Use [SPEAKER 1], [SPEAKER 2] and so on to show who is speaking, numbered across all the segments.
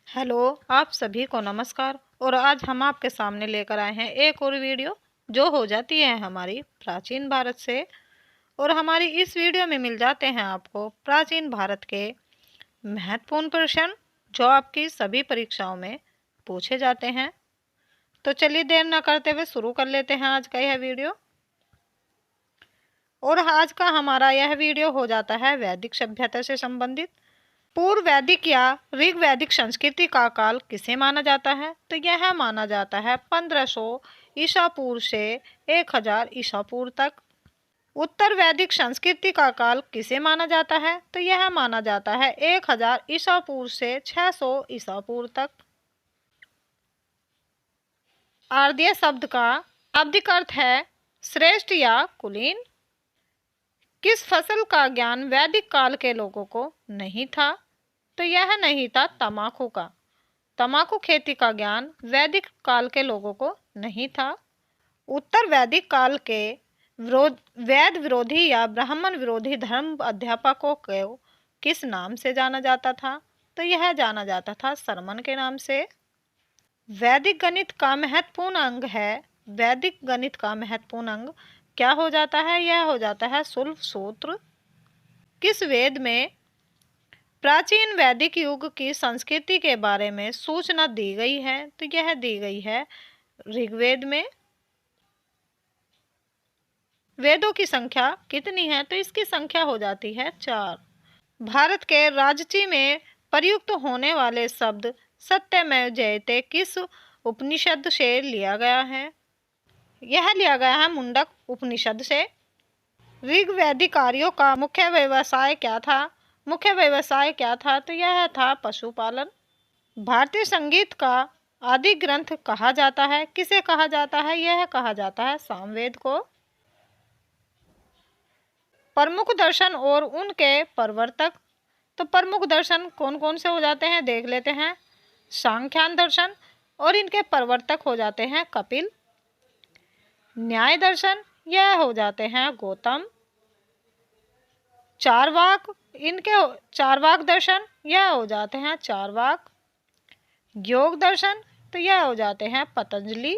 [SPEAKER 1] Hello, आप सभी को नमस्कार। और आज हम आपके सामने लेकर आए हैं एक और वीडियो जो हो जाती है हमारी प्राचीन भारत से। और हमारी इस वीडियो में मिल जाते हैं आपको प्राचीन भारत के महत्वपूर्ण प्रश्न जो आपकी सभी परीक्षाओं में पूछे जाते हैं। तो चलिए देर न करते हुए शुरू कर लेते हैं आज का यह वीडियो। और आज का हमारा यह वीडियो हो जाता है वैदिक सभ्यता से संबंधित। पूर्व वैदिक या ऋग वैदिक संस्कृति का काल किसे माना जाता है? तो यह माना जाता है 1500 ईसा पूर्व से 1000 ईसा पूर्व तक। उत्तर वैदिक संस्कृति का काल किसे माना जाता है? तो यह माना जाता है 1000 ईसा पूर्व से 600 ईसा पूर्व तक। आर्य शब्द का शाब्दिक अर्थ है श्रेष्ठ या कुलीन। किस फसल का ज्ञान वैदिक काल के लोगों को नहीं था? तो यह नहीं था तम्बाकू का। तम्बाकू खेती का ज्ञान वैदिक काल के लोगों को नहीं था। उत्तर वैदिक काल के वेद विरोधी या ब्राह्मण विरोधी धर्म अध्यापकों को किस नाम से जाना जाता था? तो यह जाना जाता था सरमन के नाम से। वैदिक गणित का महत्वपूर्ण अंग है। वैदिक गणित का महत्वपूर्ण अंग क्या हो जाता है? यह हो जाता है शुल्ब सूत्र। किस वेद में प्राचीन वैदिक युग की संस्कृति के बारे में सूचना दी गई है? तो यह दी गई है ऋग्वेद में। वेदों की संख्या कितनी है? तो इसकी संख्या हो जाती है 4। भारत के राजची में प्रयुक्त होने वाले शब्द सत्यमेव जयते किस उपनिषद से लिया गया है? यह लिया गया है मुंडक उपनिषद से। ऋग्वैदिक आर्यों का मुख्य व्यवसाय क्या था? मुख्य व्यवसाय क्या था? तो यह था पशुपालन। भारतीय संगीत का आदि ग्रंथ कहा जाता है, किसे कहा जाता है? यह कहा जाता है सामवेद को। प्रमुख दर्शन और उनके प्रवर्तक। तो प्रमुख दर्शन कौन कौन से हो जाते हैं देख लेते हैं। सांख्यान दर्शन और इनके प्रवर्तक हो जाते हैं कपिल। न्याय दर्शन यह हो जाते हैं गौतम। चारवाक इनके चारवाक दर्शन यह हो जाते हैं चारवाक। योग दर्शन तो यह हो जाते हैं पतंजलि।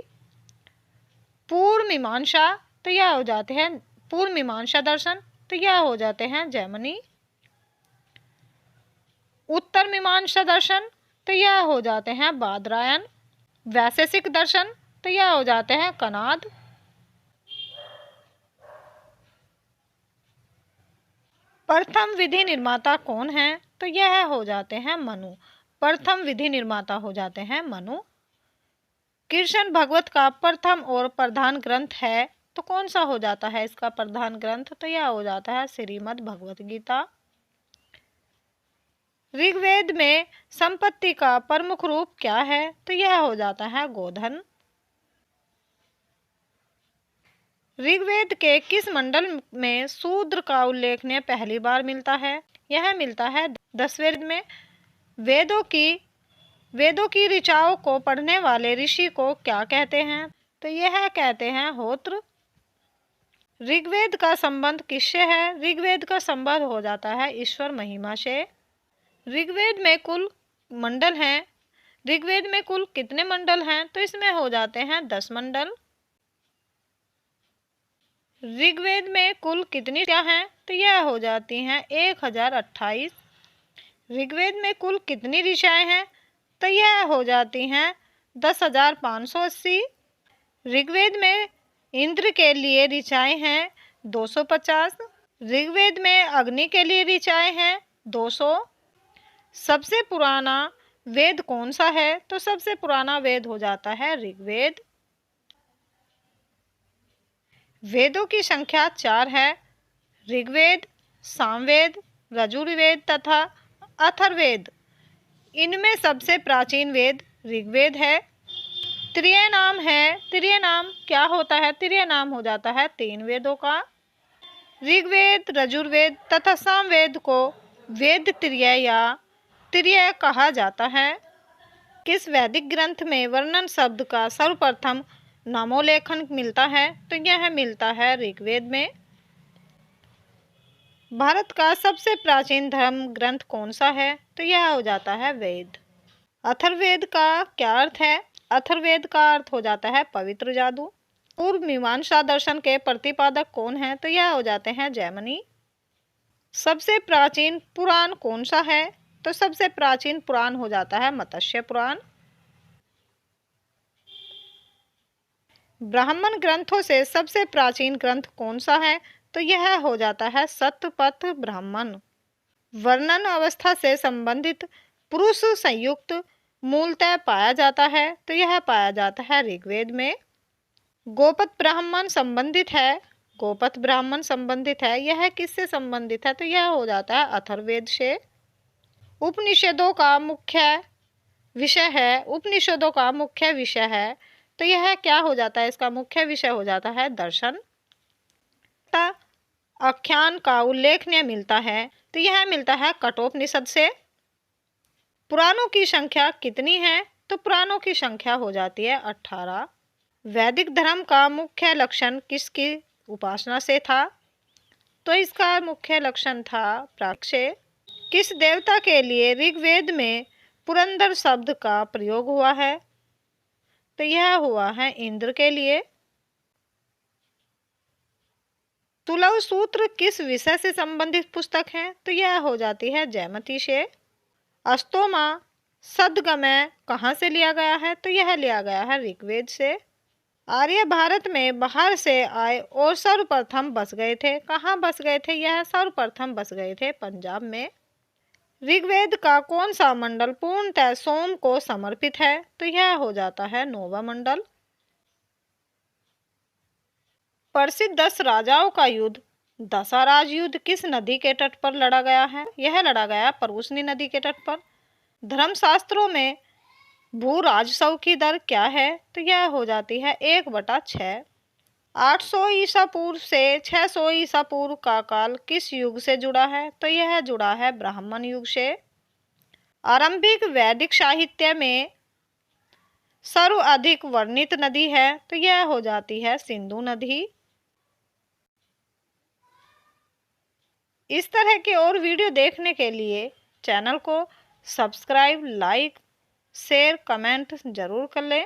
[SPEAKER 1] पूर्व मीमांसा तो यह हो जाते हैं पूर्व मीमांसा दर्शन तो यह हो जाते हैं जैमिनी। उत्तर मीमांसा दर्शन तो यह हो जाते हैं बादरायण। वैशेषिक दर्शन तो यह हो जाते हैं कनाद। प्रथम विधि निर्माता कौन है? तो यह हो जाते हैं मनु। प्रथम विधि निर्माता हो जाते हैं मनु। कृष्ण भगवत का प्रथम और प्रधान ग्रंथ है तो कौन सा हो जाता है इसका प्रधान ग्रंथ? तो यह हो जाता है श्रीमद् भगवत गीता। ऋग्वेद में संपत्ति का प्रमुख रूप क्या है? तो यह हो जाता है गोधन। ऋग्वेद के किस मंडल में शूद्र का उल्लेखनीय पहली बार मिलता है? यह मिलता है 10वें में। वेदों की ऋचाओं को पढ़ने वाले ऋषि को क्या कहते हैं? तो यह कहते हैं होत्र। ऋग्वेद का संबंध किससे है? ऋग्वेद का संबंध हो जाता है ईश्वर महिमा से। ऋग्वेद में कुल मंडल हैं। ऋग्वेद में कुल कितने मंडल हैं? तो इसमें हो जाते हैं 10 मंडल। ऋग्वेद में कुल कितनी क्या हैं? तो यह हो जाती हैं 1028। ऋग्वेद में कुल कितनी ऋचाएं हैं? तो यह हो जाती हैं 10,580। ऋग्वेद में इंद्र के लिए ऋचाएं हैं 250। ऋग्वेद में अग्नि के लिए ऋचाएं हैं 200। सबसे पुराना वेद कौन सा है? तो सबसे पुराना वेद हो जाता है ऋग्वेद। वेदों की संख्या 4 है। ऋग्वेद, सामवेद, यजुर्वेद तथा अथर्ववेद। इनमें सबसे प्राचीन वेद ऋग्वेद है। त्रिय नाम है। त्रिय नाम क्या होता है? त्रिय नाम हो जाता है 3 वेदों का। ऋग्वेद, यजुर्वेद तथा सामवेद को वेद त्रिय या त्रिय कहा जाता है। किस वैदिक ग्रंथ में वर्णन शब्द का सर्वप्रथम नामोल्लेखन मिलता है? तो यह मिलता है ऋग्वेद में। भारत का सबसे प्राचीन धर्म ग्रंथ कौन सा है? तो यह हो जाता है वेद। अथर्ववेद का क्या अर्थ है? अथर्ववेद का अर्थ हो जाता है पवित्र जादू। पूर्व मीमांसा दर्शन के प्रतिपादक कौन है? तो यह हो जाते हैं जैमिनी। सबसे प्राचीन पुराण कौन सा है? तो सबसे प्राचीन पुराण हो जाता है मत्स्य पुराण। ब्राह्मण ग्रंथों से सबसे प्राचीन ग्रंथ कौन सा है? तो यह हो जाता है शतपथ ब्राह्मण। वर्णन अवस्था से संबंधित पुरुष संयुक्त मूलतः पाया जाता है, तो यह पाया जाता है ऋग्वेद में। गोपथ ब्राह्मण संबंधित है, गोपथ ब्राह्मण संबंधित है, यह किससे संबंधित है? तो यह हो जाता है अथर्ववेद से। उपनिषदों का मुख्य विषय है, उपनिषदों का मुख्य विषय है, तो यह क्या हो जाता है? इसका मुख्य विषय हो जाता है दर्शन। आख्यान का उल्लेखनीय मिलता है, तो यह मिलता है कठोपनिषद से। पुराणों की संख्या कितनी है? तो पुराणों की संख्या हो जाती है 18। वैदिक धर्म का मुख्य लक्षण किसकी उपासना से था? तो इसका मुख्य लक्षण था प्राक से। किस देवता के लिए ऋग्वेद में पुरंदर शब्द का प्रयोग हुआ है? तो यह हुआ है इंद्र के लिए। तुलव सूत्र किस विषय से संबंधित पुस्तक है? तो यह हो जाती है जयमती से। अस्तोमा सदगमय कहाँ से लिया गया है? तो यह लिया गया है ऋग्वेद से। आर्य भारत में बाहर से आए और सर्वप्रथम बस गए थे। कहाँ बस गए थे? यह सर्वप्रथम बस गए थे पंजाब में। ऋग्वेद का कौन सा मंडल पूर्णतः सोम को समर्पित है? तो यह हो जाता है 9वां मंडल। प्रसिद्ध 10 राजाओं का युद्ध दशाराज युद्ध किस नदी के तट पर लड़ा गया है? यह लड़ा गया परूसनी नदी के तट पर। धर्मशास्त्रों में भू राजस्व की दर क्या है? तो यह हो जाती है 1/6। 800 ईसा पूर्व से 600 ईसा पूर्व का काल किस युग से जुड़ा है? तो यह जुड़ा है ब्राह्मण युग से। आरंभिक वैदिक साहित्य में सर्वाधिक वर्णित नदी है, तो यह हो जाती है सिंधु नदी। इस तरह के और वीडियो देखने के लिए चैनल को सब्सक्राइब, लाइक, शेयर, कमेंट जरूर कर लें।